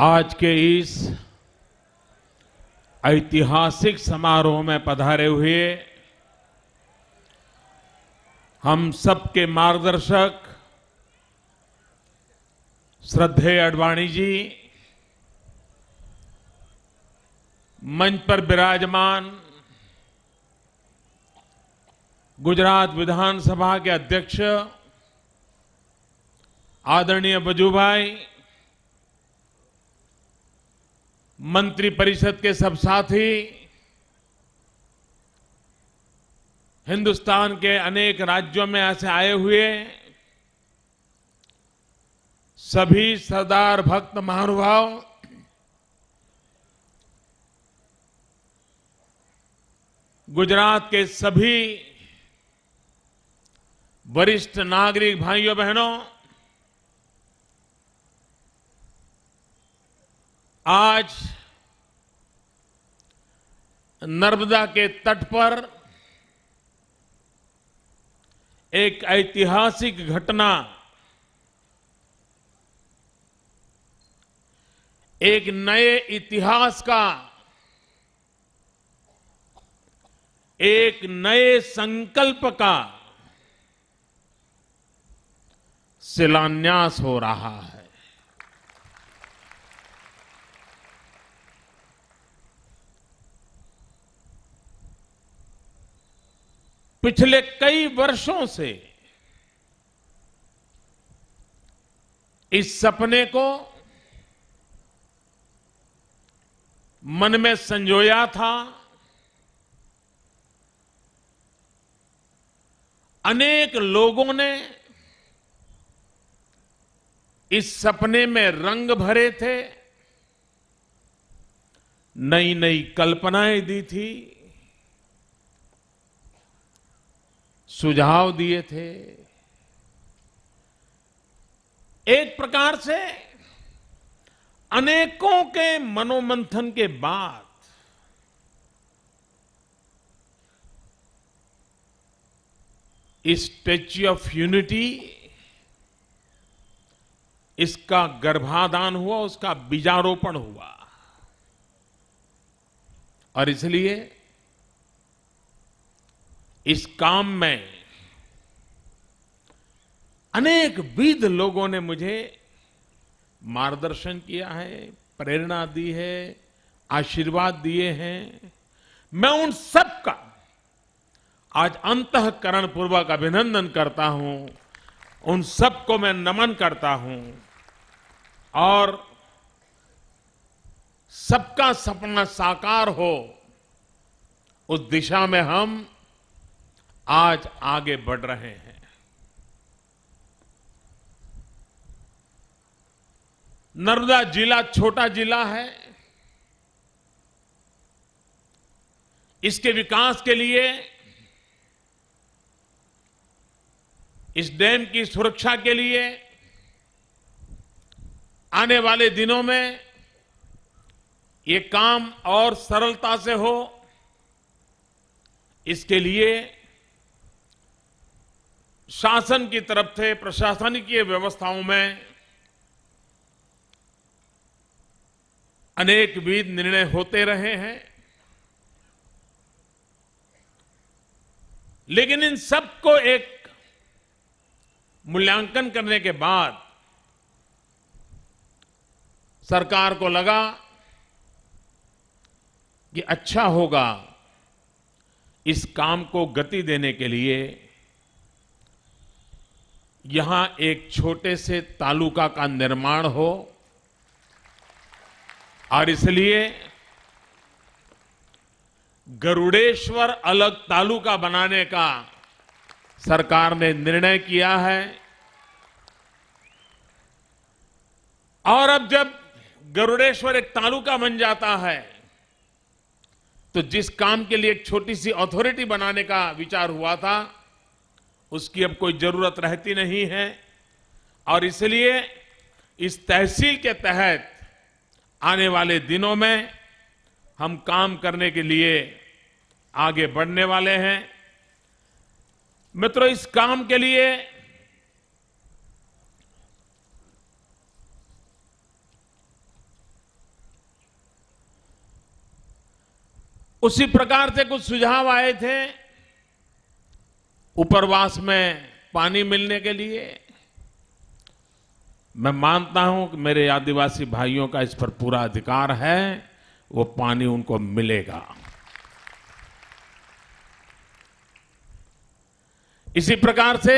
आज के इस ऐतिहासिक समारोह में पधारे हुए हम सबके मार्गदर्शक श्रद्धेय अडवाणी जी, मंच पर विराजमान गुजरात विधानसभा के अध्यक्ष आदरणीय वजूभाई, मंत्री परिषद के सब साथी, हिंदुस्तान के अनेक राज्यों में ऐसे आए हुए सभी सरदार भक्त महानुभाव, गुजरात के सभी वरिष्ठ नागरिक भाइयों बहनों, आज नर्मदा के तट पर एक ऐतिहासिक घटना, एक नए इतिहास का, एक नए संकल्प का शिलान्यास हो रहा है। पिछले कई वर्षों से इस सपने को मन में संजोया था। अनेक लोगों ने इस सपने में रंग भरे थे, नई नई कल्पनाएं दी थी, सुझाव दिए थे। एक प्रकार से अनेकों के मनोमंथन के बाद इस स्टैच्यू ऑफ यूनिटी, इसका गर्भाधान हुआ, उसका बीजारोपण हुआ। और इसलिए इस काम में अनेक विद लोगों ने मुझे मार्गदर्शन किया है, प्रेरणा दी है, आशीर्वाद दिए हैं। मैं उन सबका आज अंतःकरण पूर्वक अभिनंदन करता हूं, उन सबको मैं नमन करता हूं और सबका सपना साकार हो, उस दिशा में हम आज आगे बढ़ रहे हैं। नर्मदा जिला छोटा जिला है। इसके विकास के लिए, इस डैम की सुरक्षा के लिए आने वाले दिनों में ये काम और सरलता से हो, इसके लिए शासन की तरफ से प्रशासनिक व्यवस्थाओं में अनेक विध निर्णय होते रहे हैं। लेकिन इन सबको एक मूल्यांकन करने के बाद सरकार को लगा कि अच्छा होगा इस काम को गति देने के लिए यहां एक छोटे से तालुका का निर्माण हो। और इसलिए गरुड़ेश्वर अलग तालुका बनाने का सरकार ने निर्णय किया है। और अब जब गरुड़ेश्वर एक तालुका बन जाता है तो जिस काम के लिए एक छोटी सी अथॉरिटी बनाने का विचार हुआ था, उसकी अब कोई जरूरत रहती नहीं है। और इसलिए इस तहसील के तहत आने वाले दिनों में हम काम करने के लिए आगे बढ़ने वाले हैं। मित्रों, इस काम के लिए उसी प्रकार से कुछ सुझाव आए थे उपरवास में पानी मिलने के लिए। मैं मानता हूं कि मेरे आदिवासी भाइयों का इस पर पूरा अधिकार है, वो पानी उनको मिलेगा। इसी प्रकार से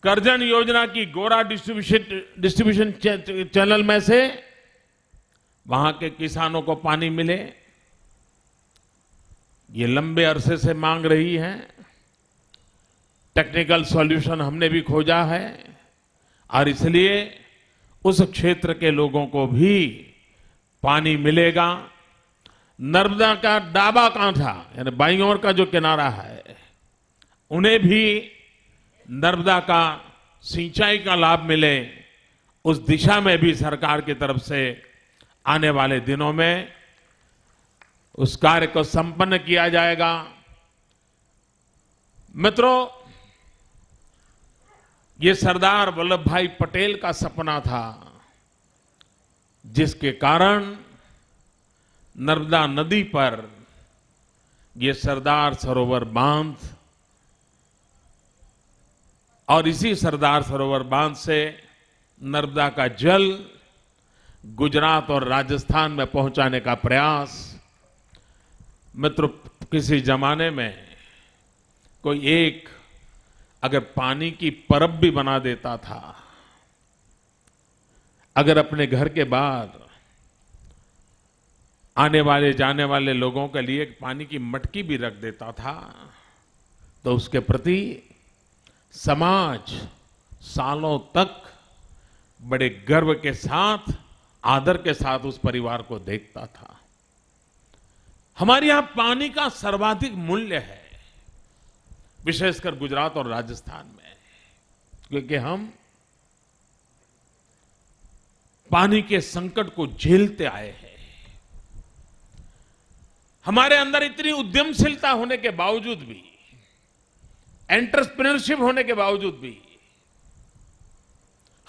करजन योजना की गोरा डिस्ट्रीब्यूशन चैनल में से वहां के किसानों को पानी मिले, ये लंबे अरसे से मांग रही है। टेक्निकल सॉल्यूशन हमने भी खोजा है और इसलिए उस क्षेत्र के लोगों को भी पानी मिलेगा। नर्मदा का डाबा कांठा यानी बाईं ओर का जो किनारा है, उन्हें भी नर्मदा का सिंचाई का लाभ मिले, उस दिशा में भी सरकार की तरफ से आने वाले दिनों में उस कार्य को संपन्न किया जाएगा। मित्रों, ये सरदार वल्लभ भाई पटेल का सपना था, जिसके कारण नर्मदा नदी पर ये सरदार सरोवर बांध और इसी सरदार सरोवर बांध से नर्मदा का जल गुजरात और राजस्थान में पहुंचाने का प्रयास। मित्रों, किसी जमाने में कोई एक अगर पानी की परब भी बना देता था, अगर अपने घर के बाहर आने वाले जाने वाले लोगों के लिए पानी की मटकी भी रख देता था, तो उसके प्रति समाज सालों तक बड़े गर्व के साथ, आदर के साथ उस परिवार को देखता था। हमारे यहां पानी का सर्वाधिक मूल्य है, विशेषकर गुजरात और राजस्थान में, क्योंकि हम पानी के संकट को झेलते आए हैं। हमारे अंदर इतनी उद्यमशीलता होने के बावजूद भी, एंटरप्रेन्योरशिप होने के बावजूद भी,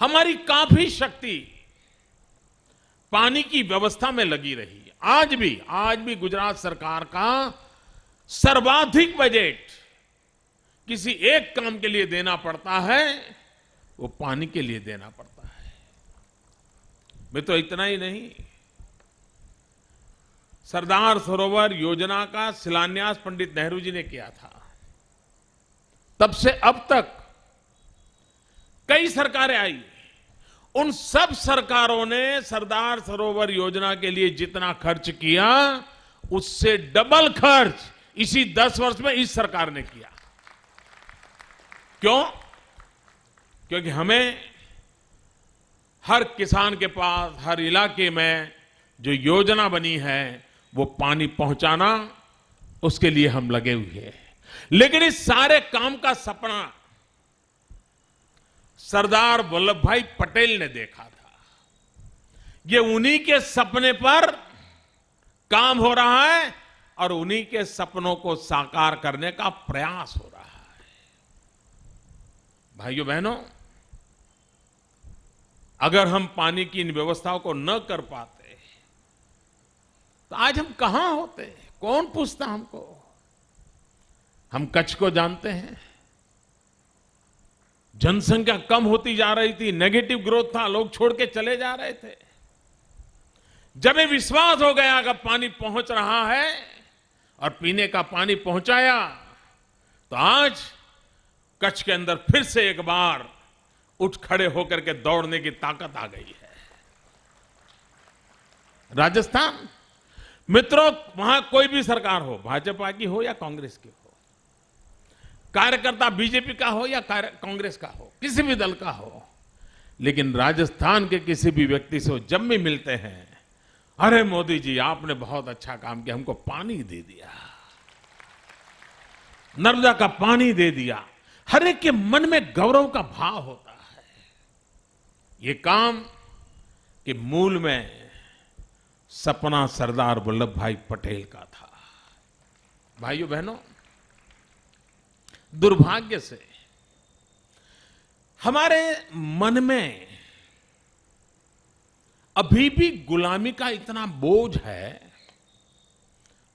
हमारी काफी शक्ति पानी की व्यवस्था में लगी रही है। आज भी गुजरात सरकार का सर्वाधिक बजट किसी एक काम के लिए देना पड़ता है, वो पानी के लिए देना पड़ता है। मैं तो इतना ही नहीं, सरदार सरोवर योजना का शिलान्यास पंडित नेहरू जी ने किया था। तब से अब तक कई सरकारें आई, उन सब सरकारों ने सरदार सरोवर योजना के लिए जितना खर्च किया, उससे डबल खर्च इसी 10 वर्ष में इस सरकार ने किया। क्यों? क्योंकि हमें हर किसान के पास, हर इलाके में जो योजना बनी है, वो पानी पहुंचाना, उसके लिए हम लगे हुए हैं। लेकिन इस सारे काम का सपना सरदार वल्लभ भाई पटेल ने देखा था। ये उन्हीं के सपने पर काम हो रहा है और उन्हीं के सपनों को साकार करने का प्रयास हो रहा है। भाइयों बहनों, अगर हम पानी की इन व्यवस्थाओं को न कर पाते तो आज हम कहां होते? कौन पूछता हमको? हम कच्छ को जानते हैं, जनसंख्या कम होती जा रही थी, नेगेटिव ग्रोथ था, लोग छोड़ के चले जा रहे थे। जब ये विश्वास हो गया कि पानी पहुंच रहा है और पीने का पानी पहुंचाया, तो आज कच्छ के अंदर फिर से एक बार उठ खड़े होकर के दौड़ने की ताकत आ गई है। राजस्थान, मित्रों, वहां कोई भी सरकार हो, भाजपा की हो या कांग्रेस की हो, कार्यकर्ता बीजेपी का हो या कांग्रेस का हो, किसी भी दल का हो, लेकिन राजस्थान के किसी भी व्यक्ति से जब भी मिलते हैं, अरे मोदी जी आपने बहुत अच्छा काम किया, हमको पानी दे दिया, नर्मदा का पानी दे दिया, हर एक के मन में गौरव का भाव होता है। ये काम के मूल में सपना सरदार वल्लभ भाई पटेल का था। भाइयों बहनों, दुर्भाग्य से हमारे मन में अभी भी गुलामी का इतना बोझ है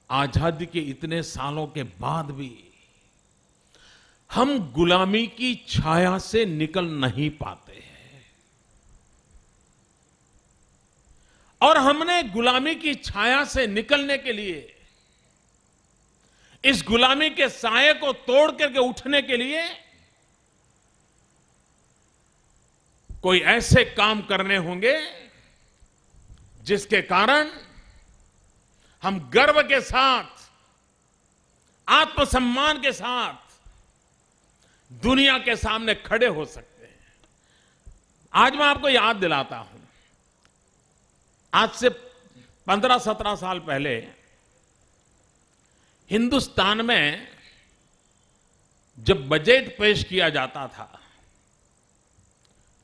आजादी के इतने सालों के बाद भी हम गुलामी की छाया से निकल नहीं पाते हैं। और हमने गुलामी की छाया से निकलने के लिए, इस गुलामी के साये को तोड़ करके उठने के लिए कोई ऐसे काम करने होंगे जिसके कारण हम गर्व के साथ, आत्मसम्मान के साथ दुनिया के सामने खड़े हो सकते हैं। आज मैं आपको याद दिलाता हूं, आज से 15-17 साल पहले हिंदुस्तान में जब बजट पेश किया जाता था,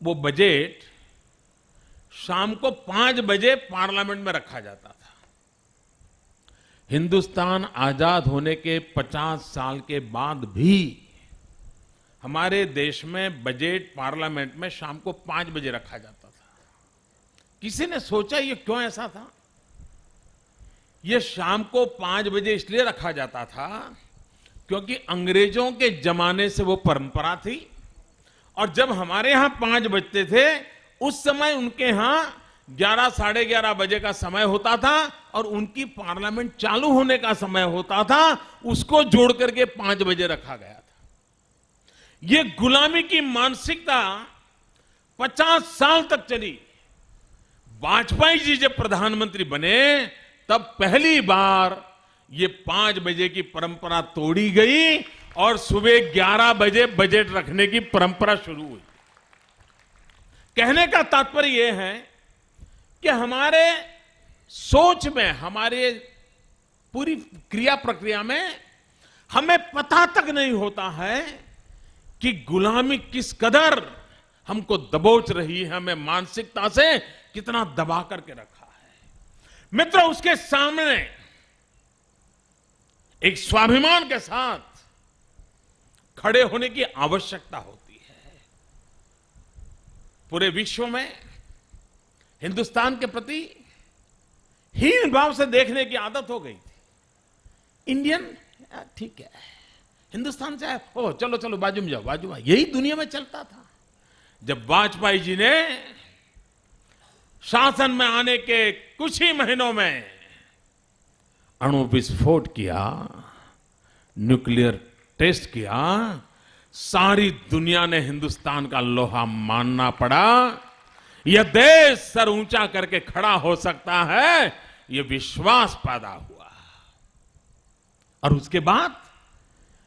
वो बजट शाम को 5 बजे पार्लियामेंट में रखा जाता था। हिंदुस्तान आजाद होने के 50 साल के बाद भी हमारे देश में बजट पार्लियामेंट में शाम को 5 बजे रखा जाता था। किसी ने सोचा ये क्यों ऐसा था? ये शाम को 5 बजे इसलिए रखा जाता था क्योंकि अंग्रेजों के जमाने से वो परंपरा थी, और जब हमारे यहां 5 बजते थे उस समय उनके यहां 11, साढ़े 11 बजे का समय होता था और उनकी पार्लियामेंट चालू होने का समय होता था, उसको जोड़ करके 5 बजे रखा गया था। ये गुलामी की मानसिकता 50 साल तक चली। वाजपेयी जी जब प्रधानमंत्री बने तब पहली बार ये 5 बजे की परंपरा तोड़ी गई और सुबह 11 बजे बजट रखने की परंपरा शुरू हुई। कहने का तात्पर्य यह है कि हमारे सोच में, हमारे पूरी क्रिया प्रक्रिया में हमें पता तक नहीं होता है कि गुलामी किस कदर हमको दबोच रही है, हमें मानसिकता से कितना दबा करके रखा है। मित्रों, उसके सामने एक स्वाभिमान के साथ खड़े होने की आवश्यकता होती है। पूरे विश्व में हिंदुस्तान के प्रति हीन भाव से देखने की आदत हो गई थी। इंडियन ठीक है, हिंदुस्तान से ओ चलो चलो बाजू में जाओ, बाजू में, यही दुनिया में चलता था। जब वाजपेयी जी ने शासन में आने के कुछ ही महीनों में अणु विस्फोट किया, न्यूक्लियर टेस्ट किया, सारी दुनिया ने हिंदुस्तान का लोहा मानना पड़ा। यह देश सर ऊंचा करके खड़ा हो सकता है, यह विश्वास पैदा हुआ। और उसके बाद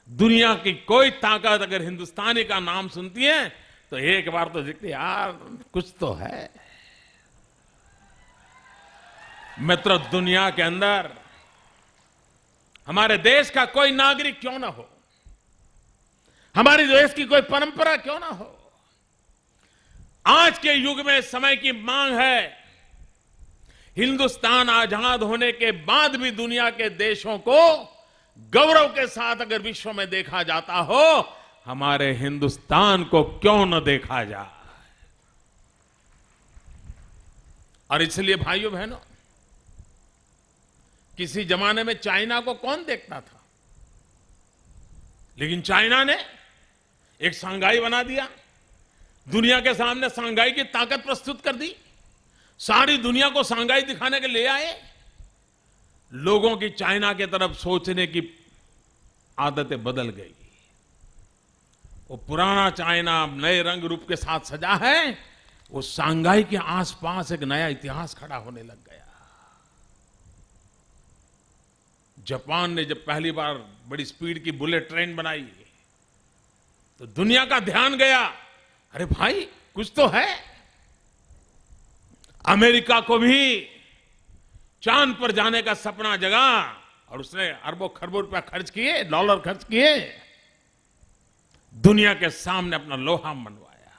दुनिया की कोई ताकत अगर हिंदुस्तानी का नाम सुनती है तो एक बार तो देखते यार कुछ तो है। मित्रों, दुनिया के अंदर हमारे देश का कोई नागरिक क्यों ना हो, हमारे देश की कोई परंपरा क्यों ना हो, आज के युग में समय की मांग है। हिंदुस्तान आजाद होने के बाद भी दुनिया के देशों को गौरव के साथ अगर विश्व में देखा जाता हो, हमारे हिंदुस्तान को क्यों न देखा जाए। और इसलिए भाइयों बहनों, किसी जमाने में चाइना को कौन देखता था, लेकिन चाइना ने एक शंघाई बना दिया, दुनिया के सामने शंघाई की ताकत प्रस्तुत कर दी, सारी दुनिया को शंघाई दिखाने के ले आए। लोगों की चाइना की तरफ सोचने की आदतें बदल गई। वो पुराना चाइना नए रंग रूप के साथ सजा है, वो शंघाई के आसपास एक नया इतिहास खड़ा होने लग गया। जापान ने जब पहली बार बड़ी स्पीड की बुलेट ट्रेन बनाई तो दुनिया का ध्यान गया, अरे भाई कुछ तो है। अमेरिका को भी चांद पर जाने का सपना जगा और उसने अरबों खरबों रुपया खर्च किए, डॉलर खर्च किए, दुनिया के सामने अपना लोहा मनवाया।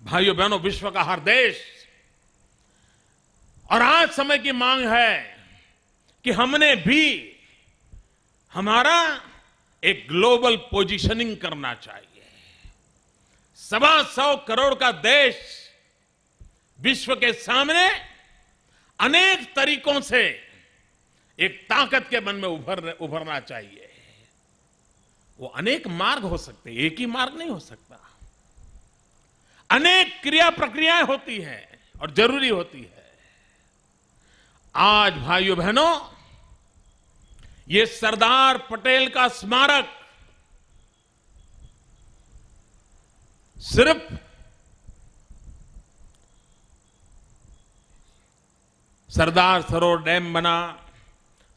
भाइयों बहनों, विश्व का हर देश, और आज समय की मांग है कि हमने भी हमारा एक ग्लोबल पोजीशनिंग करना चाहिए। 125 करोड़ का देश विश्व के सामने अनेक तरीकों से एक ताकत के मन में उभरना चाहिए। वो अनेक मार्ग हो सकते हैं, एक ही मार्ग नहीं हो सकता। अनेक क्रिया प्रक्रियाएं होती हैं और जरूरी होती है। आज भाइयों बहनों, ये सरदार पटेल का स्मारक सिर्फ सरदार सरोवर डैम बना,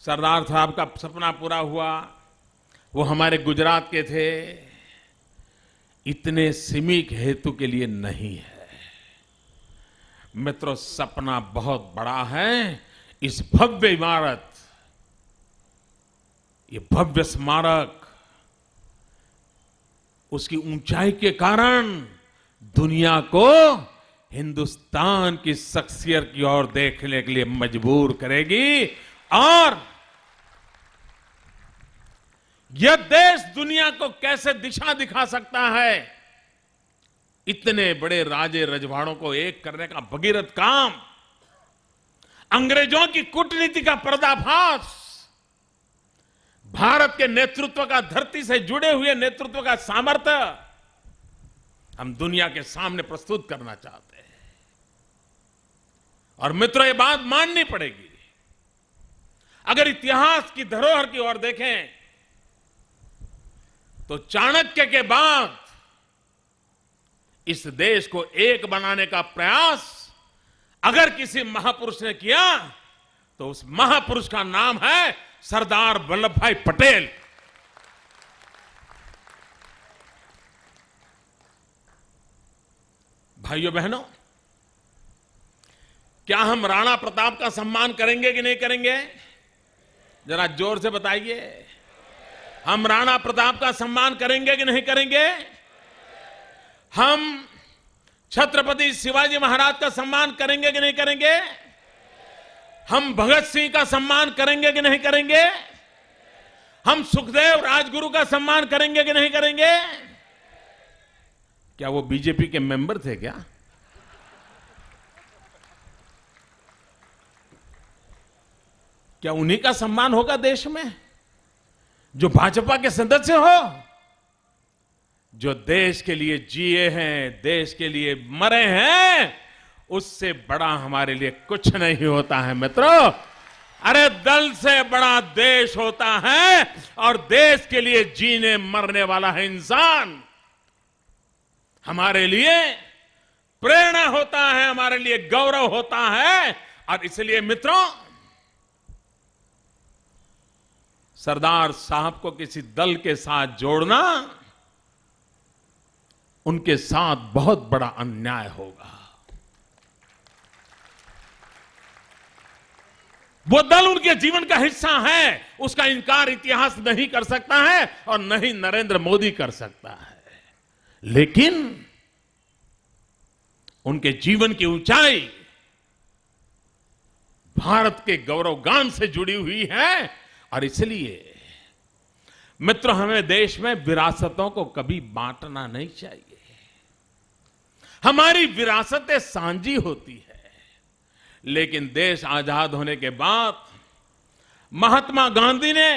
सरदार साहब का सपना पूरा हुआ, वो हमारे गुजरात के थे, इतने सीमित हेतु के लिए नहीं है। मित्रों, सपना बहुत बड़ा है। इस भव्य इमारत, ये भव्य स्मारक, उसकी ऊंचाई के कारण दुनिया को हिंदुस्तान की शख्सियत की ओर देखने के लिए मजबूर करेगी। और यह देश दुनिया को कैसे दिशा दिखा सकता है, इतने बड़े राजे रजवाड़ों को एक करने का भगीरथ काम, अंग्रेजों की कूटनीति का पर्दाफाश, भारत के नेतृत्व का, धरती से जुड़े हुए नेतृत्व का सामर्थ्य हम दुनिया के सामने प्रस्तुत करना चाहते हैं। और मित्रों, ये बात माननी पड़ेगी। अगर इतिहास की धरोहर की ओर देखें तो चाणक्य के बाद इस देश को एक बनाने का प्रयास अगर किसी महापुरुष ने किया तो उस महापुरुष का नाम है सरदार वल्लभ भाई पटेल। भाइयों बहनों, क्या हम राणा प्रताप का सम्मान करेंगे कि नहीं करेंगे? जरा जोर से बताइए। हम राणा प्रताप का सम्मान करेंगे कि नहीं करेंगे? हम छत्रपति शिवाजी महाराज का सम्मान करेंगे कि नहीं करेंगे? हम भगत सिंह का सम्मान करेंगे कि नहीं करेंगे? हम सुखदेव राजगुरु का सम्मान करेंगे कि नहीं करेंगे? क्या वो बीजेपी के मेंबर थे क्या? क्या उन्हीं का सम्मान होगा देश में, जो भाजपा के सदस्य हो, जो देश के लिए जिए हैं, देश के लिए मरे हैं? उससे बड़ा हमारे लिए कुछ नहीं होता है मित्रों। अरे दल से बड़ा देश होता है, और देश के लिए जीने मरने वाला है इंसान। हमारे लिए प्रेरणा होता है, हमारे लिए गौरव होता है। और इसलिए मित्रों, सरदार साहब को किसी दल के साथ जोड़ना उनके साथ बहुत बड़ा अन्याय होगा। वो दल उनके जीवन का हिस्सा है, उसका इनकार इतिहास नहीं कर सकता है और नहीं नरेंद्र मोदी कर सकता है। लेकिन उनके जीवन की ऊंचाई भारत के गौरवगान से जुड़ी हुई है। और इसलिए मित्रों, हमें देश में विरासतों को कभी बांटना नहीं चाहिए। हमारी विरासतें सांझी होती है, लेकिन देश आजाद होने के बाद महात्मा गांधी ने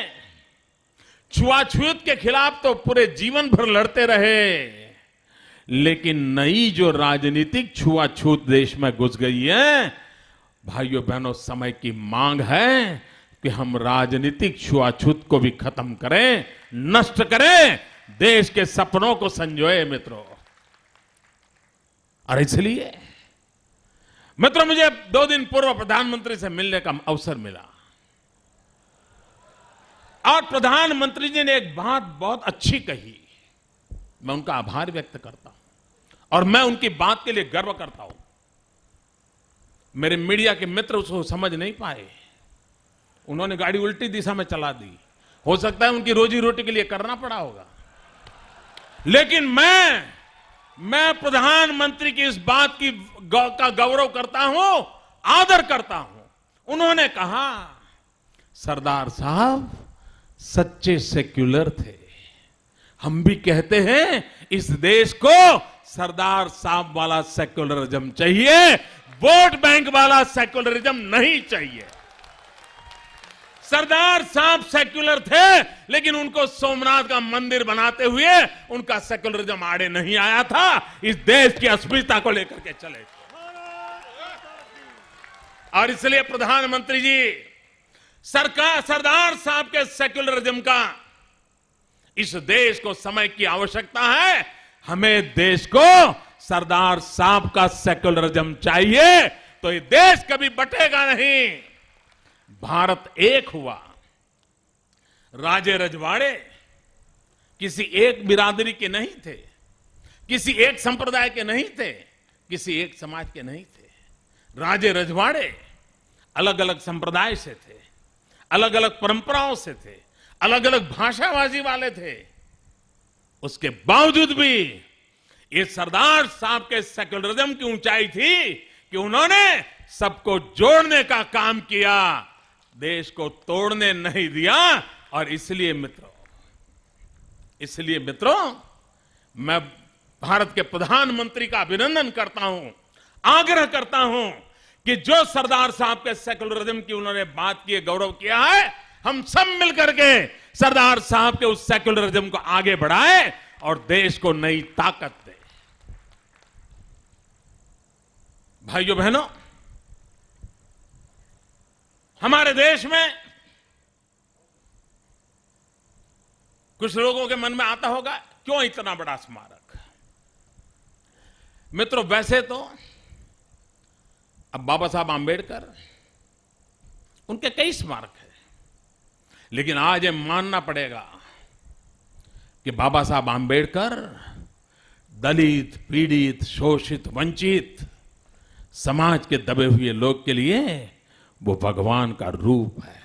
छुआछूत के खिलाफ तो पूरे जीवन भर लड़ते रहे, लेकिन नई जो राजनीतिक छुआछूत देश में घुस गई है, भाइयों बहनों, समय की मांग है कि हम राजनीतिक छुआछूत को भी खत्म करें, नष्ट करें, देश के सपनों को संजोए मित्रों। और इसलिए मित्रों, मुझे 2 दिन पूर्व प्रधानमंत्री से मिलने का अवसर मिला, और प्रधानमंत्री जी ने एक बात बहुत अच्छी कही। मैं उनका आभार व्यक्त करता हूं और मैं उनकी बात के लिए गर्व करता हूं। मेरे मीडिया के मित्र उसको समझ नहीं पाए, उन्होंने गाड़ी उल्टी दिशा में चला दी। हो सकता है उनकी रोजी रोटी के लिए करना पड़ा होगा, लेकिन मैं प्रधानमंत्री की इस बात का गौरव करता हूं, आदर करता हूं। उन्होंने कहा, सरदार साहब सच्चे सेक्युलर थे। हम भी कहते हैं इस देश को सरदार साहब वाला सेक्युलरिज्म चाहिए, वोट बैंक वाला सेक्युलरिज्म नहीं चाहिए। सरदार साहब सेक्युलर थे, लेकिन उनको सोमनाथ का मंदिर बनाते हुए उनका सेक्युलरिज्म आड़े नहीं आया था। इस देश की अस्मिता को लेकर के चले थे। और इसलिए प्रधानमंत्री जी, सरदार साहब के सेक्युलरिज्म का इस देश को समय की आवश्यकता है। हमें देश को सरदार साहब का सेक्युलरिज्म चाहिए, तो ये देश कभी बटेगा नहीं। भारत एक हुआ। राजे रजवाड़े किसी एक बिरादरी के नहीं थे, किसी एक संप्रदाय के नहीं थे, किसी एक समाज के नहीं थे। राजे रजवाड़े अलग अलग संप्रदाय से थे, अलग अलग परंपराओं से थे, अलग अलग भाषाबाजी वाले थे। उसके बावजूद भी ये सरदार साहब के सेक्युलरिज्म की ऊंचाई थी कि उन्होंने सबको जोड़ने का काम किया, देश को तोड़ने नहीं दिया। और इसलिए मित्रों, मैं भारत के प्रधानमंत्री का अभिनंदन करता हूं, आग्रह करता हूं कि जो सरदार साहब के सेक्युलरिज्म की उन्होंने बात की, गौरव किया है, हम सब मिलकर के सरदार साहब के उस सेक्युलरिज्म को आगे बढ़ाएं और देश को नई ताकत दें। भाइयों बहनों, हमारे देश में कुछ लोगों के मन में आता होगा, क्यों इतना बड़ा स्मारक? मित्रों, वैसे तो अब बाबा साहब आंबेडकर, उनके कई स्मारक हैं, लेकिन आज ये मानना पड़ेगा कि बाबा साहब आंबेडकर दलित, पीड़ित, शोषित, वंचित समाज के दबे हुए लोग के लिए वो भगवान का रूप है।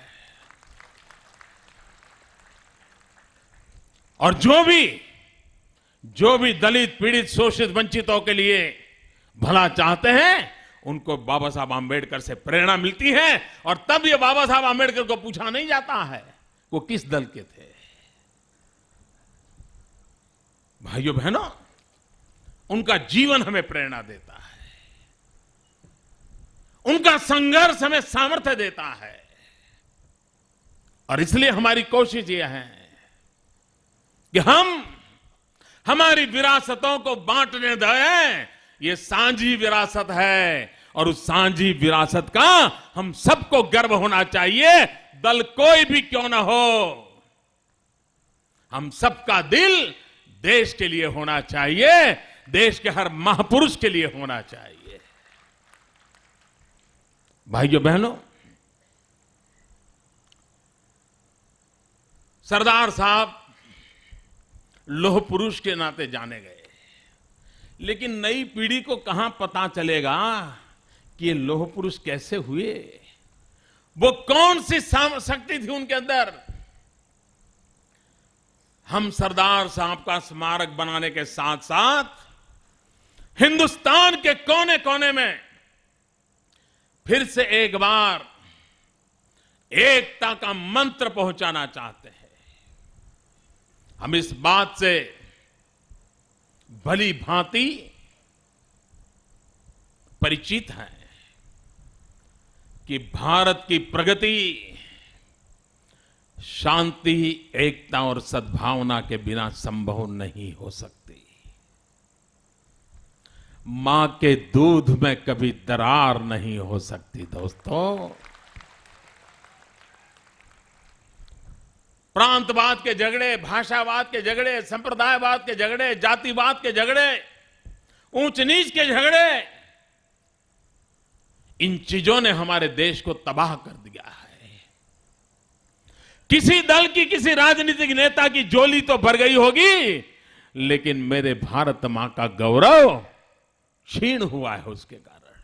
और जो भी दलित, पीड़ित, शोषित, वंचितों के लिए भला चाहते हैं, उनको बाबा साहब आंबेडकर से प्रेरणा मिलती है। और तब ये बाबा साहब आंबेडकर को पूछा नहीं जाता है वो किस दल के थे। भाइयों बहनों, उनका जीवन हमें प्रेरणा देता है, उनका संघर्ष हमें सामर्थ्य देता है। और इसलिए हमारी कोशिश यह है कि हम हमारी विरासतों को बांटने दें। ये साझी विरासत है और उस साझी विरासत का हम सबको गर्व होना चाहिए, दल कोई भी क्यों ना हो। हम सबका दिल देश के लिए होना चाहिए, देश के हर महापुरुष के लिए होना चाहिए। भाइयों बहनों, सरदार साहब लोह पुरुष के नाते जाने गए, लेकिन नई पीढ़ी को कहां पता चलेगा कि ये लोह पुरुष कैसे हुए, वो कौन सी शक्ति थी उनके अंदर। हम सरदार साहब का स्मारक बनाने के साथ साथ हिंदुस्तान के कोने कोने में फिर से एक बार एकता का मंत्र पहुंचाना चाहते हैं। हम इस बात से भली भांति परिचित हैं कि भारत की प्रगति शांति, एकता और सद्भावना के बिना संभव नहीं हो सकती। मां के दूध में कभी दरार नहीं हो सकती। दोस्तों, प्रांतवाद के झगड़े, भाषावाद के झगड़े, संप्रदायवाद के झगड़े, जातिवाद के झगड़े, ऊंच नीच के झगड़े, इन चीजों ने हमारे देश को तबाह कर दिया है। किसी दल की, किसी राजनीतिक नेता की झोली तो भर गई होगी, लेकिन मेरे भारत मां का गौरव क्षीण हुआ है। उसके कारण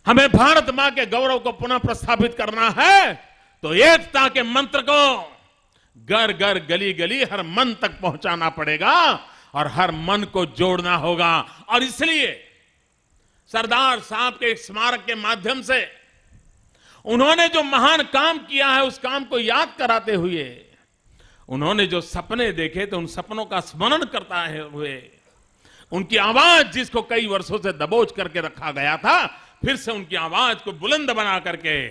हमें भारत मां के गौरव को पुनः प्रस्थापित करना है, तो एकता के मंत्र को घर घर, गली गली, हर मन तक पहुंचाना पड़ेगा और हर मन को जोड़ना होगा। और इसलिए सरदार साहब के एक स्मारक के माध्यम से उन्होंने जो महान काम किया है, उस काम को याद कराते हुए, उन्होंने जो सपने देखे थे, उन सपनों का स्मरण करता हुए, उनकी आवाज जिसको कई वर्षों से दबोच करके रखा गया था, फिर से उनकी आवाज को बुलंद बना करके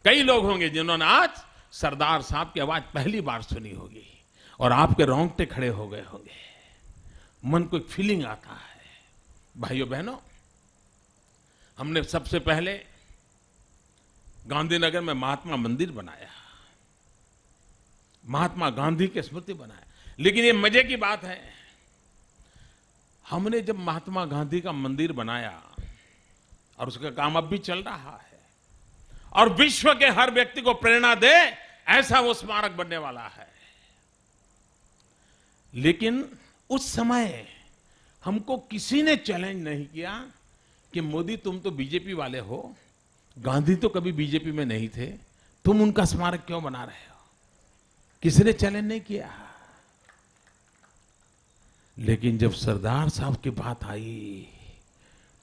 कई लोग होंगे जिन्होंने आज सरदार साहब की आवाज पहली बार सुनी होगी और आपके रोंगटे खड़े हो गए होंगे, मन को एक फीलिंग आता है। भाइयों बहनों, हमने सबसे पहले गांधीनगर में महात्मा मंदिर बनाया, महात्मा गांधी की स्मृति बनाया। लेकिन ये मजे की बात है, हमने जब महात्मा गांधी का मंदिर बनाया और उसका काम अब भी चल रहा है और विश्व के हर व्यक्ति को प्रेरणा दे ऐसा वो स्मारक बनने वाला है, लेकिन उस समय हमको किसी ने चैलेंज नहीं किया कि मोदी तुम तो बीजेपी वाले हो, गांधी तो कभी बीजेपी में नहीं थे, तुम उनका स्मारक क्यों बना रहे हो? किसी ने चैलेंज नहीं किया। लेकिन जब सरदार साहब की बात आई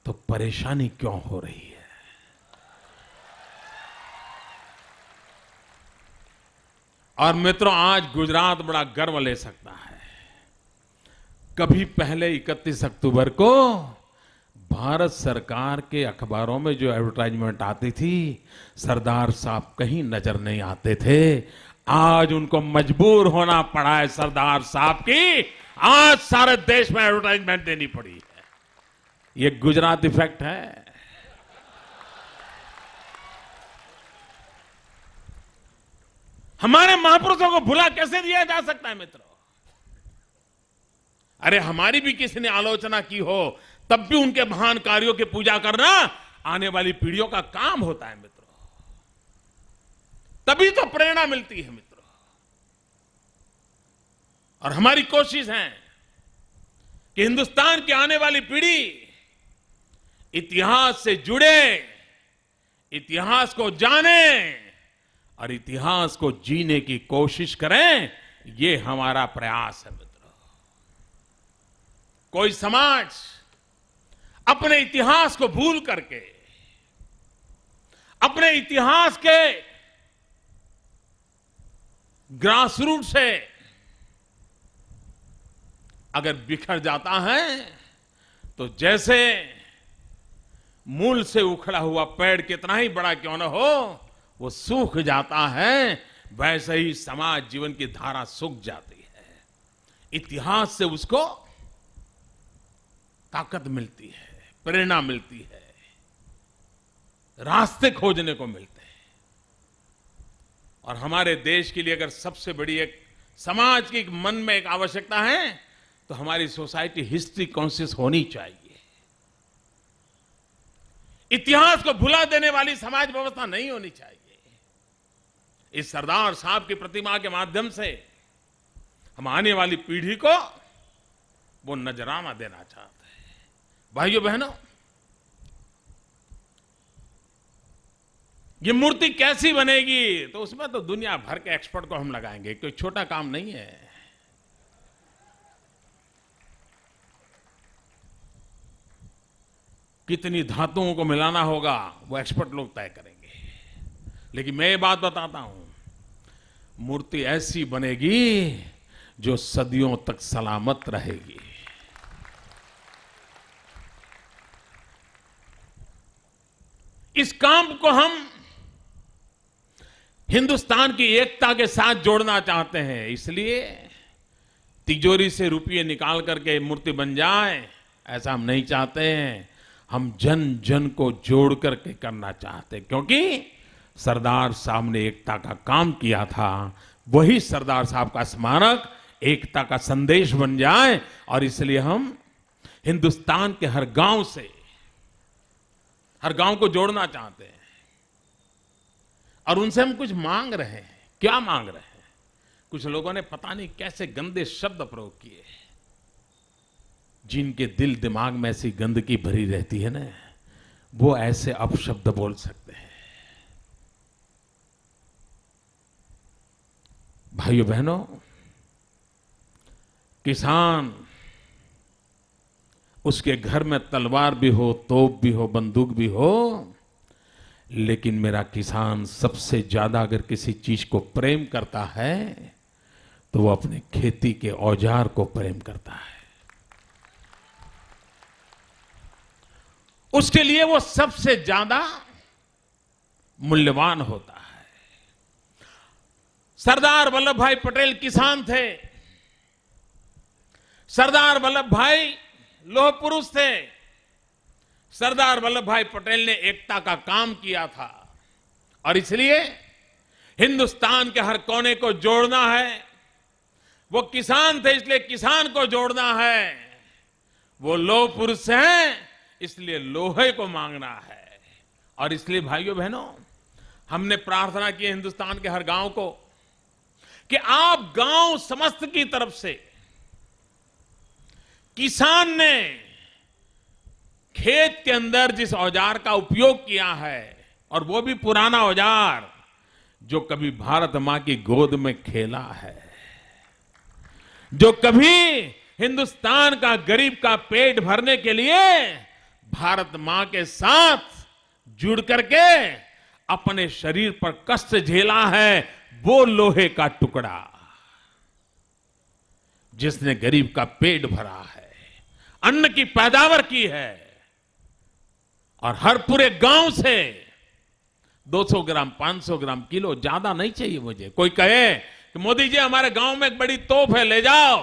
तो परेशानी क्यों हो रही है? और मित्रों, आज गुजरात बड़ा गर्व ले सकता है। कभी पहले 31 अक्टूबर को भारत सरकार के अखबारों में जो एडवर्टाइजमेंट आती थी, सरदार साहब कहीं नजर नहीं आते थे। आज उनको मजबूर होना पड़ा है सरदार साहब की, आज सारे देश में एडवर्टाइजमेंट देनी पड़ी है। ये गुजरात इफेक्ट है। हमारे महापुरुषों को भुला कैसे दिया जा सकता है मित्रों? अरे हमारी भी किसी ने आलोचना की हो तब भी उनके महान कार्यों की पूजा करना आने वाली पीढ़ियों का काम होता है मित्रों। तभी तो प्रेरणा मिलती है मित्रों। और हमारी कोशिश है कि हिंदुस्तान की आने वाली पीढ़ी इतिहास से जुड़े, इतिहास को जाने और इतिहास को जीने की कोशिश करें। ये हमारा प्रयास है मित्रों। कोई समाज अपने इतिहास को भूल करके, अपने इतिहास के ग्रासरूट से अगर बिखर जाता है तो जैसे मूल से उखड़ा हुआ पेड़ कितना ही बड़ा क्यों न हो, वो सूख जाता है, वैसे ही समाज जीवन की धारा सूख जाती है। इतिहास से उसको ताकत मिलती है, प्रेरणा मिलती है, रास्ते खोजने को मिलते हैं। और हमारे देश के लिए अगर सबसे बड़ी एक समाज की मन में एक आवश्यकता है तो हमारी सोसाइटी हिस्ट्री कॉन्शियस होनी चाहिए। इतिहास को भुला देने वाली समाज व्यवस्था नहीं होनी चाहिए। इस सरदार साहब की प्रतिमा के माध्यम से हम आने वाली पीढ़ी को वो नजराना देना चाहते हैं। भाइयों बहनों, ये मूर्ति कैसी बनेगी तो उसमें तो दुनिया भर के एक्सपर्ट को हम लगाएंगे, कोई छोटा काम नहीं है। कितनी धातुओं को मिलाना होगा वो एक्सपर्ट लोग तय करेंगे। लेकिन मैं ये बात बताता हूं, मूर्ति ऐसी बनेगी जो सदियों तक सलामत रहेगी। इस काम को हम हिंदुस्तान की एकता के साथ जोड़ना चाहते हैं, इसलिए तिजोरी से रुपये निकाल करके मूर्ति बन जाए ऐसा हम नहीं चाहते हैं। हम जन जन को जोड़ करके करना चाहते हैं, क्योंकि सरदार साहब ने एकता का काम किया था। वही सरदार साहब का स्मारक एकता का संदेश बन जाए और इसलिए हम हिंदुस्तान के हर गांव से हर गांव को जोड़ना चाहते हैं। और उनसे हम कुछ मांग रहे हैं। क्या मांग रहे हैं? कुछ लोगों ने पता नहीं कैसे गंदे शब्द प्रयोग किए। जिनके दिल दिमाग में ऐसी गंदगी भरी रहती है ना, वो ऐसे अपशब्द बोल सकते हैं। भाइयों बहनों, किसान, उसके घर में तलवार भी हो, तोप भी हो, बंदूक भी हो, लेकिन मेरा किसान सबसे ज्यादा अगर किसी चीज को प्रेम करता है तो वो अपने खेती के औजार को प्रेम करता है। उसके लिए वो सबसे ज्यादा मूल्यवान होता है। सरदार वल्लभ भाई पटेल किसान थे, सरदार वल्लभ भाई लौह पुरुष थे, सरदार वल्लभ भाई पटेल ने एकता का काम किया था और इसलिए हिंदुस्तान के हर कोने को जोड़ना है। वो किसान थे इसलिए किसान को जोड़ना है, वो लौह पुरुष हैं इसलिए लोहे को मांगना है। और इसलिए भाइयों बहनों, हमने प्रार्थना की है हिंदुस्तान के हर गांव को कि आप गांव समस्त की तरफ से किसान ने खेत के अंदर जिस औजार का उपयोग किया है, और वो भी पुराना औजार जो कभी भारत मां की गोद में खेला है, जो कभी हिंदुस्तान का गरीब का पेट भरने के लिए भारत मां के साथ जुड़ करके अपने शरीर पर कष्ट झेला है, वो लोहे का टुकड़ा जिसने गरीब का पेट भरा है, अन्न की पैदावार की है और हर पूरे गांव से 200 ग्राम 500 ग्राम किलो ज्यादा नहीं चाहिए मुझे। कोई कहे कि मोदी जी हमारे गांव में एक बड़ी तोप है, ले जाओ,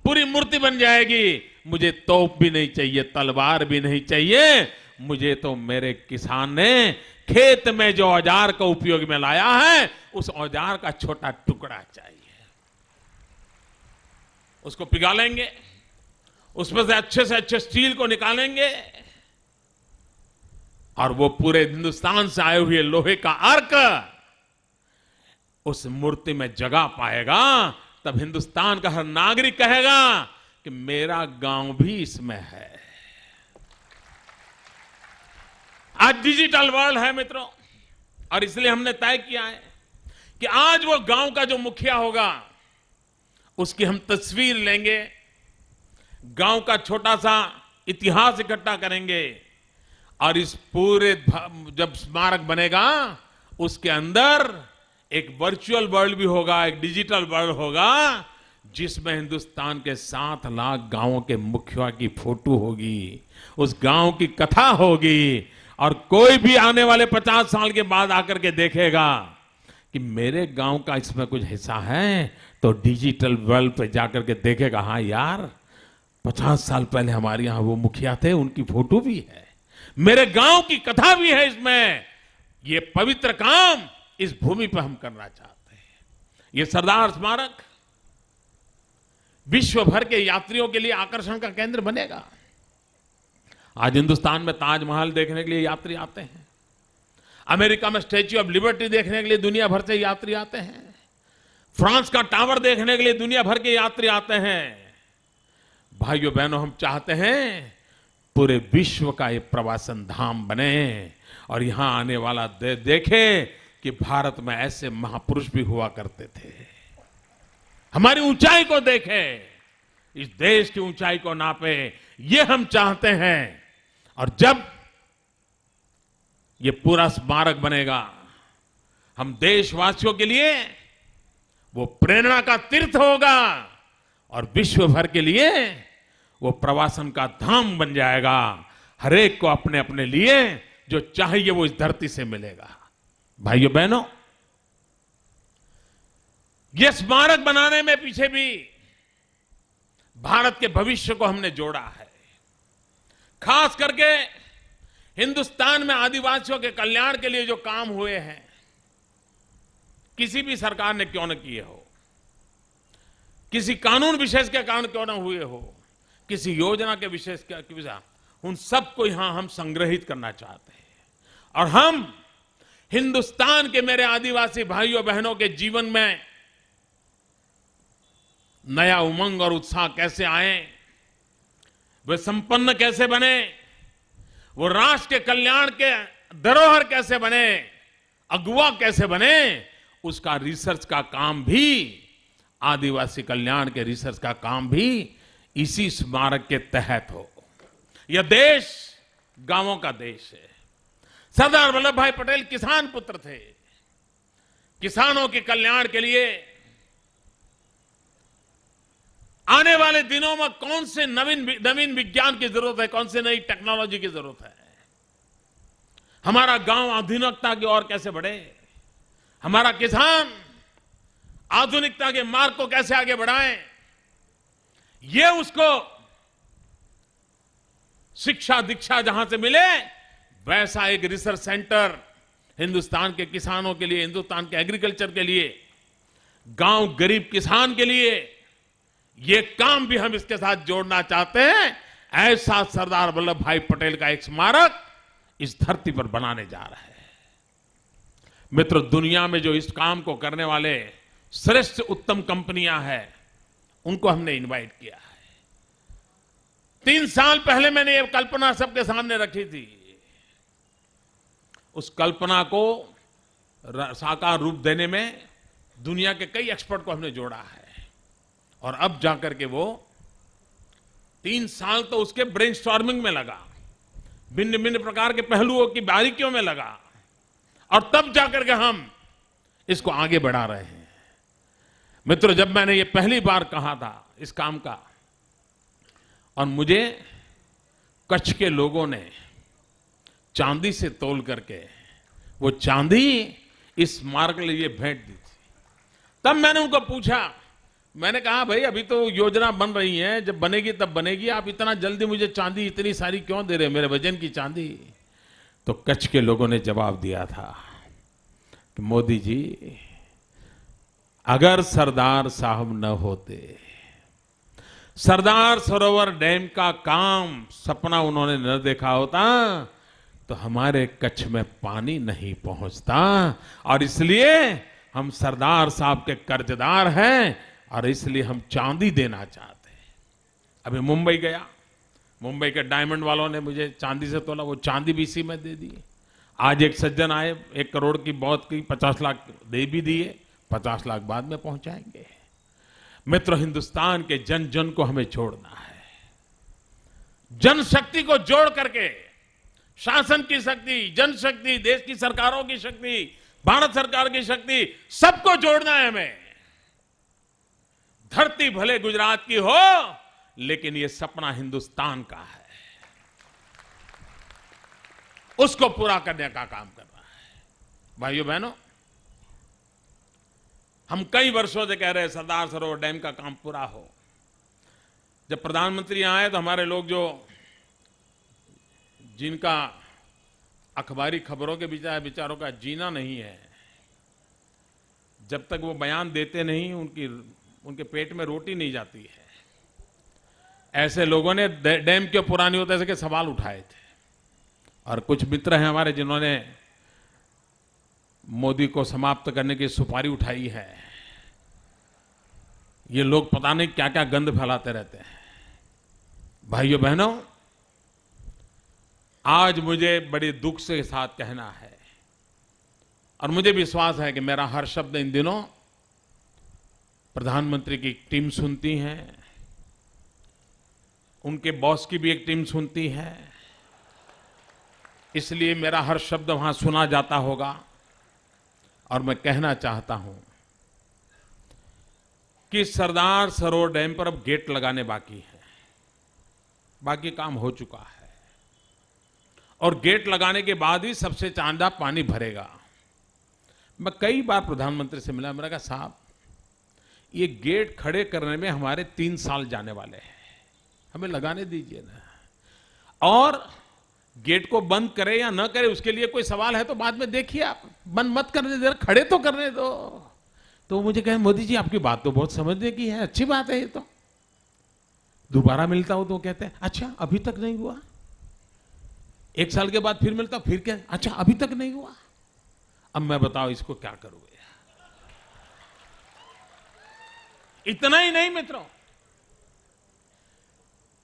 पूरी मूर्ति बन जाएगी। मुझे तोप भी नहीं चाहिए, तलवार भी नहीं चाहिए, मुझे तो मेरे किसान ने खेत में जो औजार का उपयोग में लाया है उस औजार का छोटा टुकड़ा चाहिए। उसको पिघालेंगे, उसमें से अच्छे स्टील को निकालेंगे और वो पूरे हिंदुस्तान से आए हुए लोहे का अर्क उस मूर्ति में जगह पाएगा। तब हिंदुस्तान का हर नागरिक कहेगा कि मेरा गांव भी इसमें है। आज डिजिटल वर्ल्ड है मित्रों, और इसलिए हमने तय किया है कि आज वो गांव का जो मुखिया होगा उसकी हम तस्वीर लेंगे, गांव का छोटा सा इतिहास इकट्ठा करेंगे और इस पूरे जब स्मारक बनेगा उसके अंदर एक वर्चुअल वर्ल्ड भी होगा, एक डिजिटल वर्ल्ड होगा जिसमें हिंदुस्तान के 7 लाख गांवों के मुखिया की फोटो होगी, उस गांव की कथा होगी और कोई भी आने वाले 50 साल के बाद आकर के देखेगा कि मेरे गांव का इसमें कुछ हिस्सा है, तो डिजिटल वर्ल्ड पे जाकर के देखेगा, हाँ यार 50 साल पहले हमारे यहां वो मुखिया थे, उनकी फोटो भी है, मेरे गांव की कथा भी है इसमें। ये पवित्र काम इस भूमि पर हम करना चाहते हैं। ये सरदार स्मारक विश्व भर के यात्रियों के लिए आकर्षण का केंद्र बनेगा। आज हिंदुस्तान में ताजमहल देखने के लिए यात्री आते हैं, अमेरिका में स्टैच्यू ऑफ लिबर्टी देखने के लिए दुनिया भर से यात्री आते हैं, फ्रांस का टावर देखने के लिए दुनिया भर के यात्री आते हैं। भाइयों बहनों, हम चाहते हैं पूरे विश्व का ये प्रवासन धाम बने और यहां आने वाला देखे कि भारत में ऐसे महापुरुष भी हुआ करते थे। हमारी ऊंचाई को देखे, इस देश की ऊंचाई को नापे, ये हम चाहते हैं। और जब ये पूरा स्मारक बनेगा, हम देशवासियों के लिए वो प्रेरणा का तीर्थ होगा और विश्व भर के लिए वो प्रवासन का धाम बन जाएगा। हर एक को अपने अपने लिए जो चाहिए वो इस धरती से मिलेगा। भाइयों बहनों, ये स्मारक बनाने में पीछे भी भारत के भविष्य को हमने जोड़ा है। खास करके हिंदुस्तान में आदिवासियों के कल्याण के लिए जो काम हुए हैं, किसी भी सरकार ने क्यों न किए हो, किसी कानून विशेष के कारण क्यों न हुए हो, किसी योजना के विशेष के उन सबको यहां हम संग्रहित करना चाहते हैं। और हम हिंदुस्तान के मेरे आदिवासी भाइयों बहनों के जीवन में नया उमंग और उत्साह कैसे आए, वे संपन्न कैसे बने, वो राष्ट्र के कल्याण के धरोहर कैसे बने, अगुवा कैसे बने, उसका रिसर्च का काम भी, आदिवासी कल्याण के रिसर्च का काम भी इसी स्मारक के तहत हो। यह देश गांवों का देश है। सरदार वल्लभ भाई पटेल किसान पुत्र थे। किसानों के कल्याण के लिए आने वाले दिनों में कौन से नवीन विज्ञान की जरूरत है, कौन से नई टेक्नोलॉजी की जरूरत है, हमारा गांव आधुनिकता की ओर कैसे बढ़े, हमारा किसान आधुनिकता के मार्ग को कैसे आगे बढ़ाएं, ये उसको शिक्षा दीक्षा जहां से मिले, वैसा एक रिसर्च सेंटर हिंदुस्तान के किसानों के लिए, हिंदुस्तान के एग्रीकल्चर के लिए, गांव गरीब किसान के लिए, ये काम भी हम इसके साथ जोड़ना चाहते हैं। ऐसा सरदार वल्लभ भाई पटेल का एक स्मारक इस धरती पर बनाने जा रहा है। मित्रों, दुनिया में जो इस काम को करने वाले श्रेष्ठ उत्तम कंपनियां हैं, उनको हमने इनवाइट किया है। 3 साल पहले मैंने ये कल्पना सबके सामने रखी थी। उस कल्पना को साकार रूप देने में दुनिया के कई एक्सपर्ट को हमने जोड़ा है, और अब जाकर के वो 3 साल तो उसके ब्रेनस्टॉर्मिंग में लगा, भिन्न भिन्न प्रकार के पहलुओं की बारीकियों में लगा, और तब जाकर के हम इसको आगे बढ़ा रहे हैं। मित्रों, जब मैंने ये पहली बार कहा था इस काम का, और मुझे कच्छ के लोगों ने चांदी से तोल करके वो चांदी इस स्मारक के लिए भेंट दी थी, तब मैंने उनको पूछा, मैंने कहा भाई अभी तो योजना बन रही है, जब बनेगी तब बनेगी, आप इतना जल्दी मुझे चांदी इतनी सारी क्यों दे रहे हैं, मेरे वजन की चांदी। तो कच्छ के लोगों ने जवाब दिया था कि मोदी जी, अगर सरदार साहब न होते, सरदार सरोवर डैम का काम सपना उन्होंने न देखा होता, तो हमारे कच्छ में पानी नहीं पहुंचता, और इसलिए हम सरदार साहब के कर्जदार हैं, और इसलिए हम चांदी देना चाहते हैं। अभी मुंबई गया, मुंबई के डायमंड वालों ने मुझे चांदी से तोला, वो चांदी भी इसी में दे दी। आज एक सज्जन आए, 1 करोड़ की बहुत की 50 लाख दे भी दिए, 50 लाख बाद में पहुंचाएंगे। मित्रों, हिंदुस्तान के जन जन को हमें जोड़ना है। जनशक्ति को जोड़ करके, शासन की शक्ति, जनशक्ति, देश की सरकारों की शक्ति, भारत सरकार की शक्ति, सबको जोड़ना है हमें। धरती भले गुजरात की हो, लेकिन यह सपना हिंदुस्तान का है, उसको पूरा करने का काम कर रहा है। भाइयों बहनों, हम कई वर्षों से कह रहे हैं सरदार सरोवर डैम का काम पूरा हो। जब प्रधानमंत्री यहां आए तो हमारे लोग जो जिनका अखबारी खबरों के विचारों का जीना नहीं है, जब तक वो बयान देते नहीं, उनके पेट में रोटी नहीं जाती है। ऐसे लोगों ने डैम क्यों पूरा नहीं होता ऐसे के सवाल उठाए थे, और कुछ मित्र हैं हमारे जिन्होंने मोदी को समाप्त करने की सुपारी उठाई है। ये लोग पता नहीं क्या क्या गंद फैलाते रहते हैं। भाइयों बहनों, आज मुझे बड़े दुख से साथ कहना है, और मुझे विश्वास है कि मेरा हर शब्द इन दिनों प्रधानमंत्री की टीम सुनती है, उनके बॉस की भी एक टीम सुनती है, इसलिए मेरा हर शब्द वहां सुना जाता होगा। और मैं कहना चाहता हूं कि सरदार सरोवर डैम पर अब गेट लगाने बाकी है, बाकी काम हो चुका है, और गेट लगाने के बाद ही सबसे चांदा पानी भरेगा। मैं कई बार प्रधानमंत्री से मिला, मैंने कहा साहब, ये गेट खड़े करने में हमारे 3 साल जाने वाले हैं, हमें लगाने दीजिए ना, और गेट को बंद करे या न करे उसके लिए कोई सवाल है तो बाद में देखिए, आप बंद मत करने दे, खड़े तो करने दो। तो मुझे कहे, मोदी जी आपकी बात तो बहुत समझने की है, अच्छी बात है ये तो। दोबारा मिलता हूं तो कहते हैं अच्छा अभी तक नहीं हुआ। 1 साल के बाद फिर मिलता, फिर क्या, अच्छा अभी तक नहीं हुआ। अब मैं बताओ इसको क्या करोगे। इतना ही नहीं मित्रों,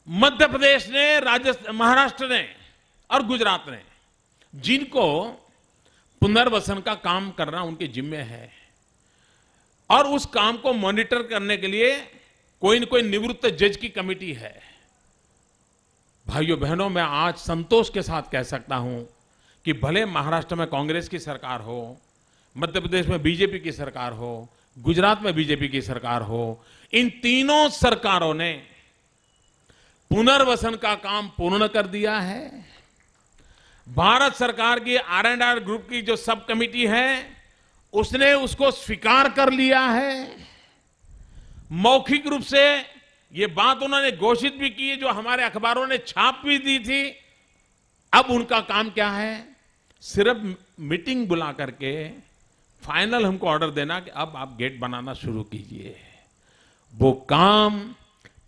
मध्य प्रदेश ने, राजस्थान, महाराष्ट्र ने और गुजरात ने, जिनको पुनर्वसन का काम करना उनके जिम्मे है, और उस काम को मॉनिटर करने के लिए कोई न कोई निवृत्त जज की कमेटी है। भाइयों बहनों, मैं आज संतोष के साथ कह सकता हूं कि भले महाराष्ट्र में कांग्रेस की सरकार हो, मध्य प्रदेश में बीजेपी की सरकार हो, गुजरात में बीजेपी की सरकार हो, इन तीनों सरकारों ने पुनर्वसन का काम पूर्ण कर दिया है। भारत सरकार की R&R ग्रुप की जो सब कमेटी है, उसने उसको स्वीकार कर लिया है। मौखिक रूप से ये बात उन्होंने घोषित भी की है, जो हमारे अखबारों ने छाप भी दी थी। अब उनका काम क्या है? सिर्फ मीटिंग बुला करके फाइनल हमको ऑर्डर देना कि अब आप गेट बनाना शुरू कीजिए। वो काम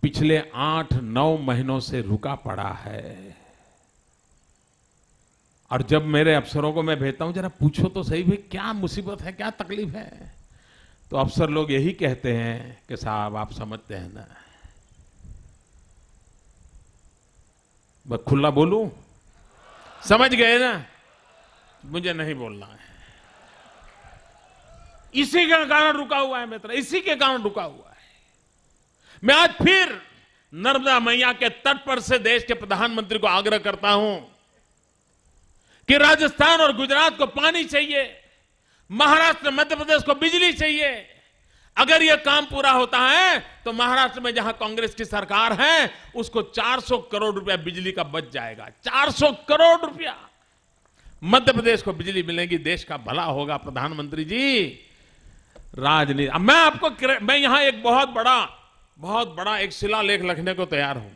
पिछले 8-9 महीनों से रुका पड़ा है। और जब मेरे अफसरों को मैं भेजता हूं, जरा पूछो तो सही भाई क्या मुसीबत है, क्या तकलीफ है, तो अफसर लोग यही कहते हैं कि साहब आप समझते हैं ना। मैं खुला बोलूं? समझ गए ना? मुझे नहीं बोलना है। इसी के कारण रुका हुआ है मित्र, इसी के कारण रुका हुआ है। मैं आज फिर नर्मदा मैया के तट पर से देश के प्रधानमंत्री को आग्रह करता हूं कि राजस्थान और गुजरात को पानी चाहिए, महाराष्ट्र मध्य प्रदेश को बिजली चाहिए। अगर यह काम पूरा होता है तो महाराष्ट्र में जहां कांग्रेस की सरकार है उसको 400 करोड़ रुपया बिजली का बच जाएगा। 400 करोड़ रुपया मध्य प्रदेश को बिजली मिलेगी, देश का भला होगा। प्रधानमंत्री जी, राजनीति, अब मैं यहां एक बहुत बड़ा एक शिलालेख लिखने को तैयार हूं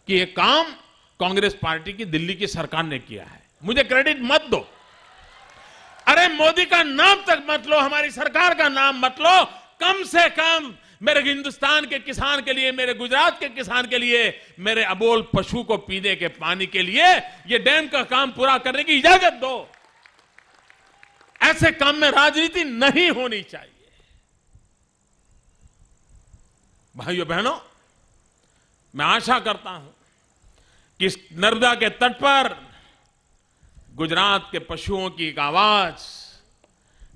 कि यह काम कांग्रेस पार्टी की दिल्ली की सरकार ने किया है। मुझे क्रेडिट मत दो। अरे मोदी का नाम तक मत लो, हमारी सरकार का नाम मत लो। कम से कम मेरे हिंदुस्तान के किसान के लिए, मेरे गुजरात के किसान के लिए, मेरे अबोल पशु को पीने के पानी के लिए ये डैम का काम पूरा करने की इजाजत दो। ऐसे काम में राजनीति नहीं होनी चाहिए। भाइयों बहनों, मैं आशा करता हूं कि इस नर्मदा के तट पर गुजरात के पशुओं की एक आवाज,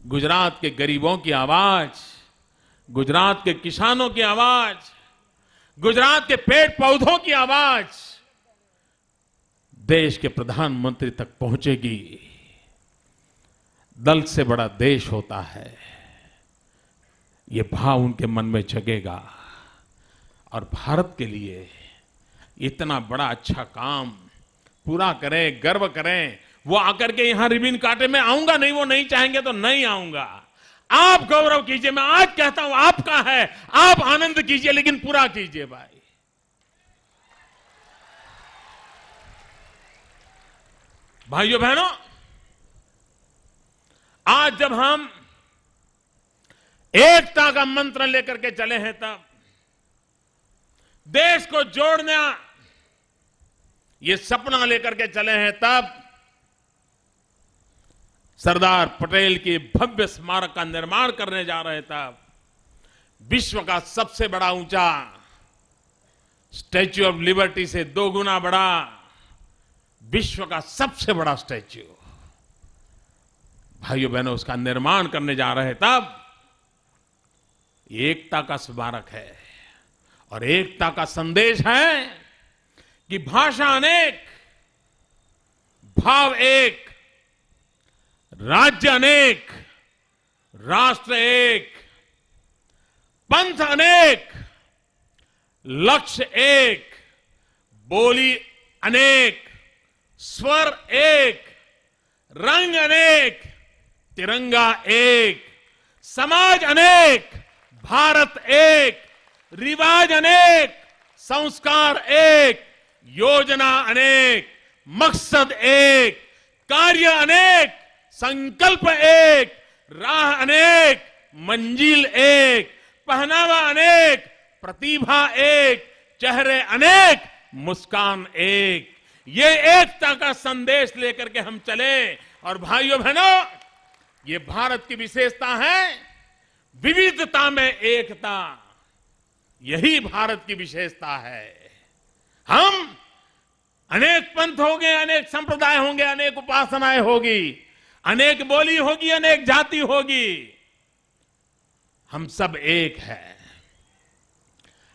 गुजरात के गरीबों की आवाज, गुजरात के किसानों की आवाज, गुजरात के पेड़ पौधों की आवाज देश के प्रधानमंत्री तक पहुंचेगी। दल से बड़ा देश होता है, ये भाव उनके मन में जगेगा और भारत के लिए इतना बड़ा अच्छा काम पूरा करें, गर्व करें। वो आकर के यहां रिबन काटे, मैं आऊंगा नहीं, वो नहीं चाहेंगे तो नहीं आऊंगा। आप गौरव कीजिए, मैं आज कहता हूं आपका है, आप आनंद कीजिए, लेकिन पूरा कीजिए भाई। भाइयों बहनों, आज जब हम एकता का मंत्र लेकर के चले हैं, तब देश को जोड़ना ये सपना लेकर के चले हैं, तब सरदार पटेल की भव्य स्मारक का निर्माण करने जा रहे, तब विश्व का सबसे बड़ा ऊंचा स्टैच्यू ऑफ लिबर्टी से 2 गुना बड़ा विश्व का सबसे बड़ा स्टैच्यू, भाइयों बहनों, उसका निर्माण करने जा रहे, तब एकता का स्मारक है। और एकता का संदेश है कि भाषा अनेक, भाव एक, राज्य अनेक, राष्ट्र एक, पंथ अनेक, लक्ष्य एक, बोली अनेक, स्वर एक, रंग अनेक, तिरंगा एक, समाज अनेक, भारत एक, रिवाज अनेक, संस्कार एक, योजना अनेक, मकसद एक, कार्य अनेक, संकल्प एक, राह अनेक, मंजिल एक, पहनावा अनेक, प्रतिभा एक, चेहरे अनेक, मुस्कान एक। ये एकता का संदेश लेकर के हम चले। और भाइयों बहनों, ये भारत की विशेषता है, विविधता में एकता। यही भारत की विशेषता है। हम अनेक पंथ होंगे, अनेक संप्रदाय होंगे, अनेक उपासनाएं होगी, अनेक बोली होगी, अनेक जाति होगी, हम सब एक हैं।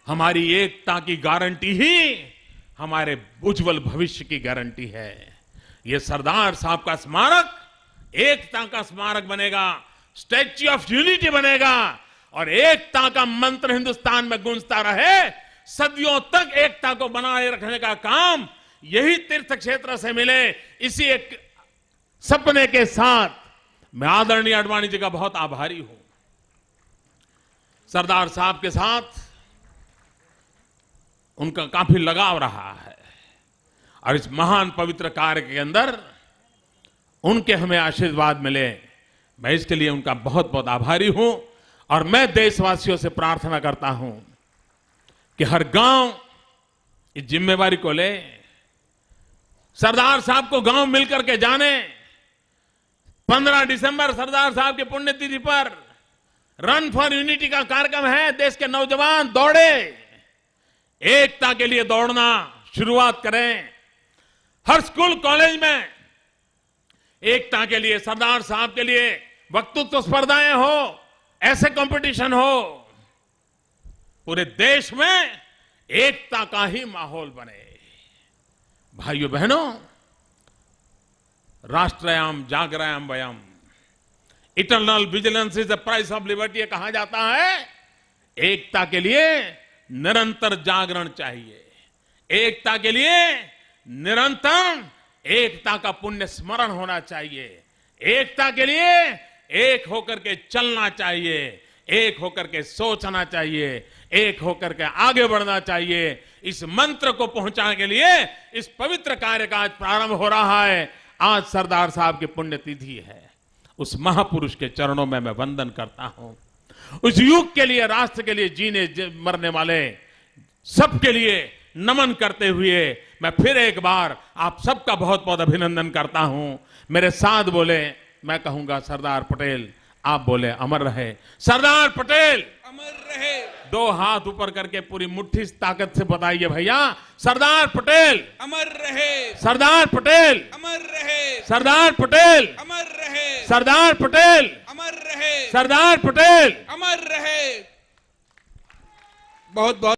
हमारी एकता की गारंटी ही हमारे उज्जवल भविष्य की गारंटी है। यह सरदार साहब का स्मारक एकता का स्मारक बनेगा, स्टैच्यू ऑफ यूनिटी बनेगा, और एकता का मंत्र हिंदुस्तान में गूंजता रहे। सदियों तक एकता को बनाए रखने का काम यही तीर्थ क्षेत्र से मिले। इसी एक सपने के साथ मैं आदरणीय आडवाणी जी का बहुत आभारी हूं। सरदार साहब के साथ उनका काफी लगाव रहा है और इस महान पवित्र कार्य के अंदर उनके हमें आशीर्वाद मिले, मैं इसके लिए उनका बहुत बहुत आभारी हूं। और मैं देशवासियों से प्रार्थना करता हूं कि हर गांव इस जिम्मेवारी को ले, सरदार साहब को गांव मिलकर के जाने। 15 दिसंबर सरदार साहब के पुण्यतिथि पर रन फॉर यूनिटी का कार्यक्रम है। देश के नौजवान दौड़े, एकता के लिए दौड़ना शुरुआत करें। हर स्कूल कॉलेज में एकता के लिए, सरदार साहब के लिए वक्तृत्व स्पर्धाएं हो, ऐसे कंपटीशन हो, पूरे देश में एकता का ही माहौल बने। भाइयों बहनों, राष्ट्रयाम जागरायाम वयम, eternal vigilance is the price of liberty कहा जाता है। एकता के लिए निरंतर जागरण चाहिए, एकता के लिए निरंतर एकता का पुण्य स्मरण होना चाहिए, एकता के लिए एक होकर के चलना चाहिए, एक होकर के सोचना चाहिए, एक होकर के आगे बढ़ना चाहिए। इस मंत्र को पहुंचाने के लिए इस पवित्र कार्य का आज प्रारंभ हो रहा है। आज सरदार साहब की पुण्यतिथि है। उस महापुरुष के चरणों में मैं वंदन करता हूं। उस युग के लिए, राष्ट्र के लिए जीने मरने वाले सबके लिए नमन करते हुए मैं फिर एक बार आप सबका बहुत बहुत अभिनंदन करता हूं। मेरे साथ बोले, मैं कहूंगा सरदार पटेल, आप बोले अमर रहे सरदार पटेल, अमर रहे। 2 हाथ ऊपर करके पूरी मुट्ठी ताकत से बताइए भैया, सरदार पटेल अमर रहे, सरदार पटेल अमर रहे, सरदार पटेल अमर रहे, सरदार पटेल अमर रहे, सरदार पटेल अमर रहे। बहुत बहुत